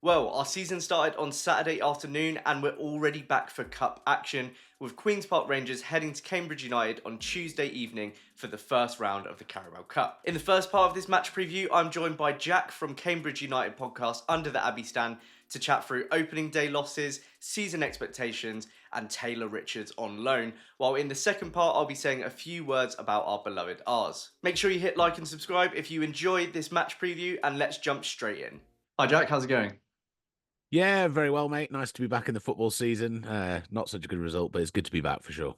Well, our season started on Saturday afternoon and we're already back for cup action, with Queen's Park Rangers heading to Cambridge United on Tuesday evening for the first round of the Carabao Cup. In the first part of this match preview, I'm joined by Jack from Cambridge United podcast Under The Abbey Stand to chat through opening day losses, season expectations, and Taylor Richards on loan, while in the second part I'll be saying a few words about our beloved R's. Make sure you hit like and subscribe if you enjoyed this match preview, and let's jump straight in. Hi Jack, how's it going? Yeah, very well, mate. Nice to be back in the football season. Not such a good result, but it's good to be back for sure.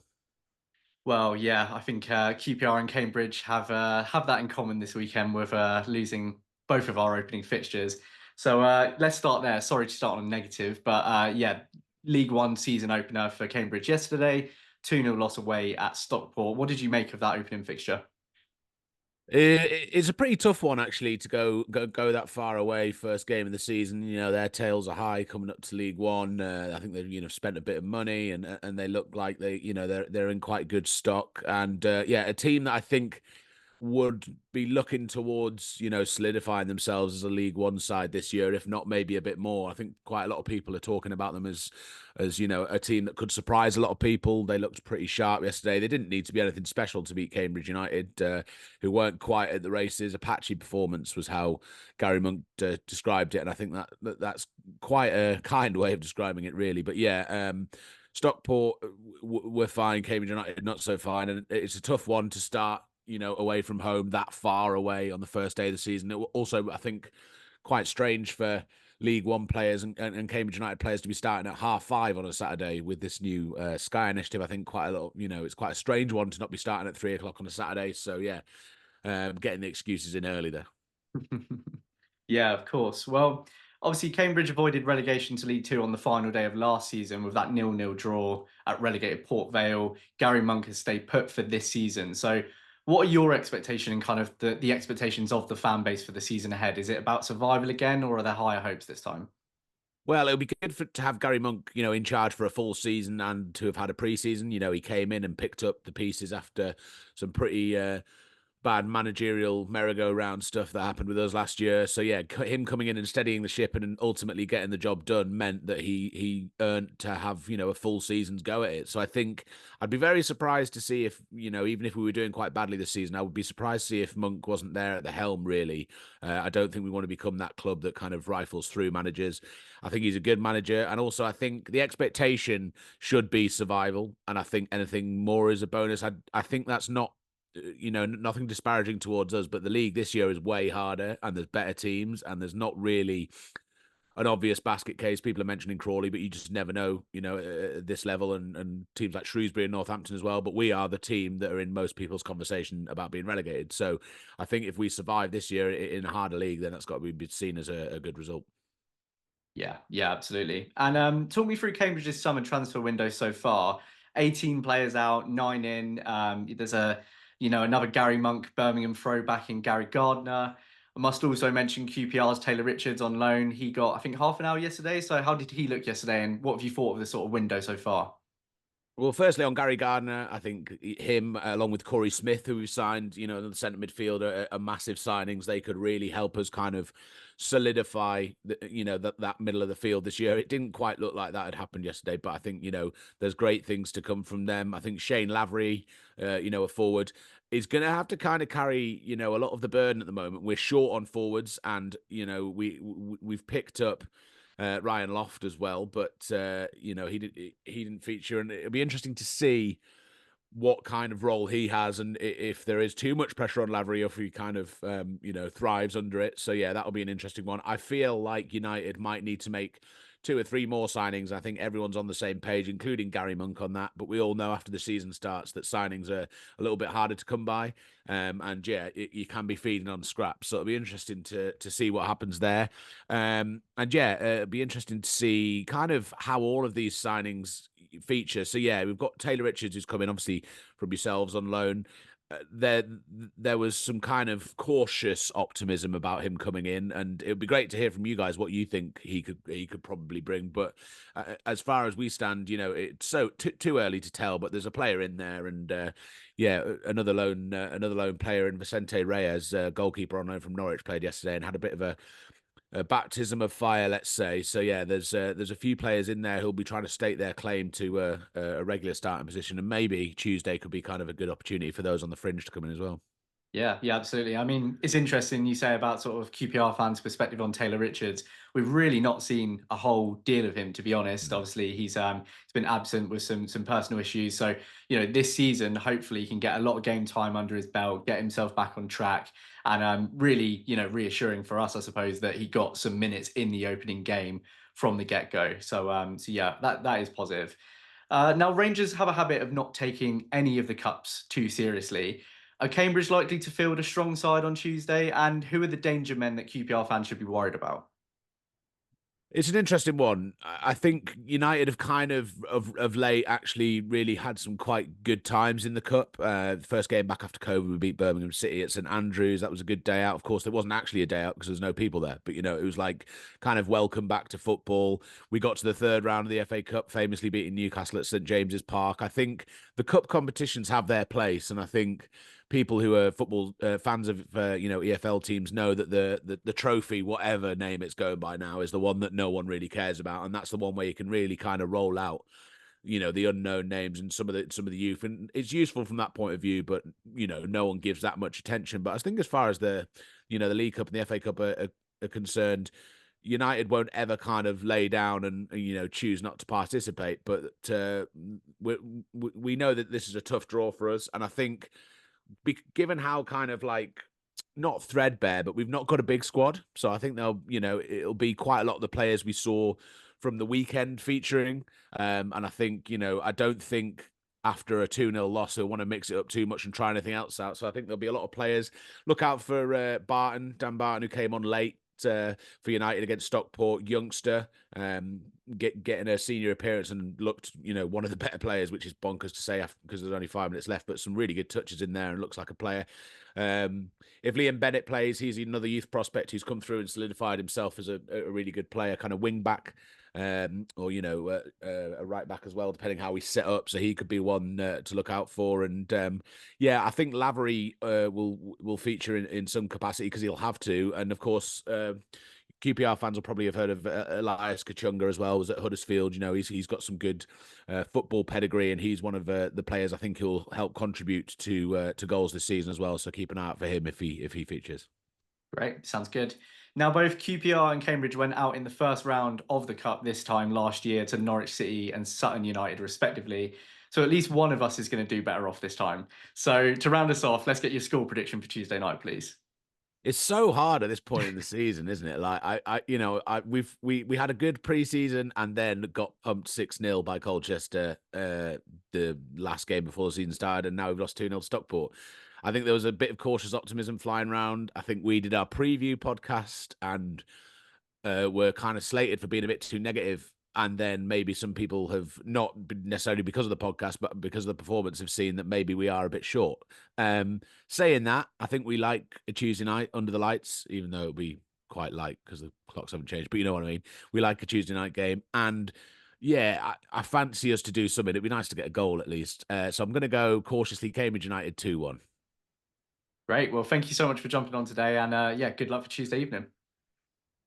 Well, yeah, I think QPR and Cambridge have that in common this weekend with losing both of our opening fixtures. So let's start there. Sorry to start on a negative, but yeah, League One season opener for Cambridge yesterday, 2-0 loss away at Stockport. What did you make of that opening fixture? It's a pretty tough one actually to go that far away. First game of the season, their tails are high coming up to League One. I think they've spent a bit of money and they look like they're in quite good stock. And yeah, a team that I think would be looking towards, solidifying themselves as a League One side this year, if not maybe a bit more. I think quite a lot of people are talking about them as a team that could surprise a lot of people. They looked pretty sharp yesterday. They didn't need to be anything special to beat Cambridge United, who weren't quite at the races. A patchy performance was how Gary Monk described it, and I think that's quite a kind way of describing it, really. But yeah. Stockport were fine, Cambridge United not so fine, and it's a tough one to start away from home that far away on the first day of the season. It also, I think, quite strange for League One players and Cambridge United players to be starting at 5:30 on a Saturday with this new Sky initiative. I think quite a lot, it's quite a strange one to not be starting at 3 o'clock on a Saturday. So yeah, getting the excuses in early there. Yeah, of course. Well, obviously Cambridge avoided relegation to League Two on the final day of last season with that nil-nil draw at relegated Port Vale. Gary Monk has stayed put for this season. So what are your expectations and kind of the expectations of the fan base for the season ahead? Is it about survival again, or are there higher hopes this time? Well, it would be good to have Gary Monk, in charge for a full season and to have had a pre-season. He came in and picked up the pieces after some pretty bad managerial merry-go-round stuff that happened with us last year. So yeah, him coming in and steadying the ship and ultimately getting the job done meant that he earned to have a full season's go at it. So I think I'd be very surprised to see if even if we were doing quite badly this season, I would be surprised to see if Monk wasn't there at the helm. Really, I don't think we want to become that club that kind of rifles through managers. I think he's a good manager, and also I think the expectation should be survival, and I think anything more is a bonus. I think that's not nothing disparaging towards us, but the league this year is way harder and there's better teams and there's not really an obvious basket case. People are mentioning Crawley, but you just never know, at this level and teams like Shrewsbury and Northampton as well. But we are the team that are in most people's conversation about being relegated. So I think if we survive this year in a harder league, then that's got to be seen as a good result. Yeah, absolutely. And talk me through Cambridge's summer transfer window so far. 18 players out, 9 in. There's another Gary Monk Birmingham throwback in Gary Gardner. I must also mention QPR's Taylor Richards on loan. He got, I think, half an hour yesterday. So how did he look yesterday, and what have you thought of the sort of window so far? Well, firstly, on Gary Gardner, I think him, along with Corey Smith, who we've signed, another centre midfielder, are massive signings. They could really help us kind of solidify, that middle of the field this year. It didn't quite look like that had happened yesterday, but I think, there's great things to come from them. I think Shane Lavery, a forward, is going to have to kind of carry, a lot of the burden at the moment. We're short on forwards, and, we've picked up Ryan Loft as well, but he didn't feature, and it'll be interesting to see what kind of role he has, and if there is too much pressure on Lavery, or if he kind of thrives under it. So yeah, that'll be an interesting one. I feel like United might need to make two or three more signings. I think everyone's on the same page, including Gary Monk on that. But we all know after the season starts that signings are a little bit harder to come by. And yeah, you can be feeding on scraps. So it'll be interesting to see what happens there. And yeah, it'll be interesting to see kind of how all of these signings feature. So yeah, we've got Taylor Richards who's coming obviously from yourselves on loan. There was some kind of cautious optimism about him coming in, and it would be great to hear from you guys what you think he could probably bring. But as far as we stand, it's so too early to tell. But there's a player in there, and yeah, another lone player in Vicente Reyes, goalkeeper on loan from Norwich, played yesterday and had a bit of a baptism of fire, let's say. So yeah, there's a few players in there who'll be trying to stake their claim to a regular starting position, and maybe Tuesday could be kind of a good opportunity for those on the fringe to come in as well. Yeah, yeah, absolutely. I mean, it's interesting you say about sort of QPR fans' perspective on Taylor Richards. We've really not seen a whole deal of him, to be honest. Mm. Obviously, he's been absent with some personal issues. So, this season, hopefully, he can get a lot of game time under his belt, get himself back on track, and really, reassuring for us, I suppose, that he got some minutes in the opening game from the get go. So yeah, that is positive. Now, Rangers have a habit of not taking any of the cups too seriously. Are Cambridge likely to field a strong side on Tuesday? And who are the danger men that QPR fans should be worried about? It's an interesting one. I think United have kind of late actually really had some quite good times in the cup. The first game back after COVID, we beat Birmingham City at St Andrews. That was a good day out. Of course, there wasn't actually a day out because there's no people there. But it was like kind of welcome back to football. We got to the third round of the FA Cup, famously beating Newcastle at St James's Park. I think the cup competitions have their place, and I think people who are football fans of EFL teams know that the trophy, whatever name it's going by now, is the one that no one really cares about, and that's the one where you can really kind of roll out the unknown names and some of the youth, and it's useful from that point of view. But no one gives that much attention. But I think as far as the League Cup and the FA Cup are concerned, United won't ever kind of lay down and choose not to participate. But we know that this is a tough draw for us, and I think given how kind of like not threadbare, but we've not got a big squad. So I think it'll be quite a lot of the players we saw from the weekend featuring. And I think, I don't think after a 2-0 loss, they'll want to mix it up too much and try anything else out. So I think there'll be a lot of players. Look out for Dan Barton, who came on late for United against Stockport, youngster, getting a senior appearance and looked, one of the better players, which is bonkers to say because there's only 5 minutes left, but some really good touches in there and looks like a player. If Liam Bennett plays, he's another youth prospect who's come through and solidified himself as a really good player, kind of wing back, or a right back as well, depending how he's set up. So he could be one to look out for. And yeah, I think Lavery will feature in some capacity because he'll have to. And of course, QPR fans will probably have heard of Elias Kachunga as well. Was at Huddersfield. He's got some good football pedigree, and he's one of the players I think who'll help contribute to goals this season as well. So keep an eye out for him if he features. Great, sounds good. Now, both QPR and Cambridge went out in the first round of the Cup this time last year to Norwich City and Sutton United, respectively. So at least one of us is going to do better off this time. So to round us off, let's get your score prediction for Tuesday night, please. It's so hard at this point in the season, isn't it? Like we had a good preseason and then got pumped 6-0 by Colchester the last game before the season started, and now we've lost 2-0 to Stockport. I think there was a bit of cautious optimism flying around. I think we did our preview podcast and were kind of slated for being a bit too negative. And then maybe some people have not necessarily because of the podcast, but because of the performance, have seen that maybe we are a bit short. Saying that, I think we like a Tuesday night under the lights, even though it'll be quite light because the clocks haven't changed. But you know what I mean? We like a Tuesday night game. And yeah, I fancy us to do something. It'd be nice to get a goal at least. So I'm going to go cautiously Cambridge United 2-1. Great. Well, thank you so much for jumping on today. And yeah, good luck for Tuesday evening.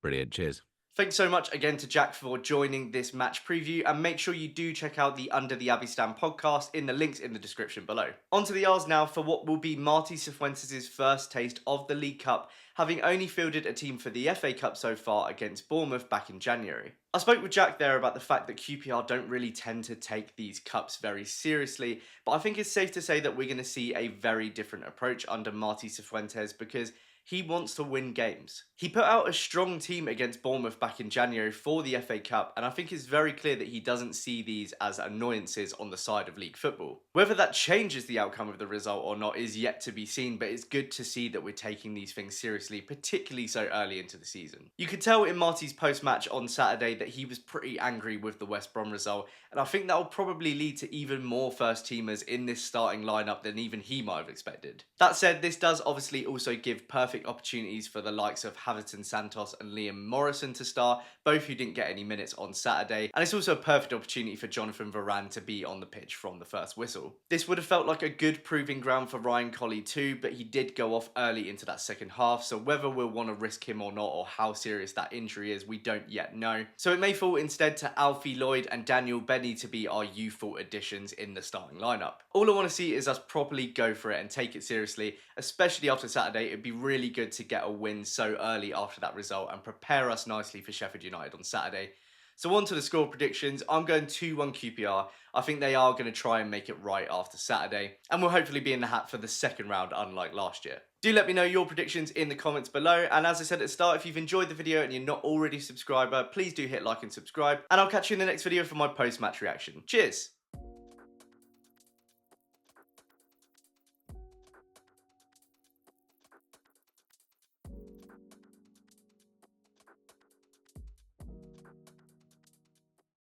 Brilliant. Cheers. Thanks so much again to Jack for joining this match preview, and make sure you do check out the Under the Abbey Stand podcast in the links in the description below. On to the R's now for what will be Marty Cifuentes' first taste of the League Cup, having only fielded a team for the FA Cup so far against Bournemouth back in January. I spoke with Jack there about the fact that QPR don't really tend to take these cups very seriously, but I think it's safe to say that we're going to see a very different approach under Marty Cifuentes because he wants to win games. He put out a strong team against Bournemouth back in January for the FA Cup, and I think it's very clear that he doesn't see these as annoyances on the side of league football. Whether that changes the outcome of the result or not is yet to be seen, but it's good to see that we're taking these things seriously, particularly so early into the season. You could tell in Marty's post-match on Saturday that he was pretty angry with the West Brom result, and I think that will probably lead to even more first-teamers in this starting lineup than even he might have expected. That said, this does obviously also give perfect perfect opportunities for the likes of Haverton Santos and Liam Morrison to start, both who didn't get any minutes on Saturday, and it's also a perfect opportunity for Jonathan Varane to be on the pitch from the first whistle. This would have felt like a good proving ground for Ryan Colley too, but he did go off early into that second half, so whether we'll want to risk him or not, or how serious that injury is, we don't yet know. So it may fall instead to Alfie Lloyd and Daniel Benny to be our youthful additions in the starting lineup. All I want to see is us properly go for it and take it seriously, especially after Saturday. It'd be really good to get a win so early after that result and prepare us nicely for Sheffield United on Saturday. So on to the score predictions. I'm going 2-1 QPR. I think they are going to try and make it right after Saturday, and we'll hopefully be in the hat for the second round, unlike last year. Do let me know your predictions in the comments below, and as I said at the start, if you've enjoyed the video and you're not already a subscriber, please do hit like and subscribe, and I'll catch you in the next video for my post-match reaction. Cheers!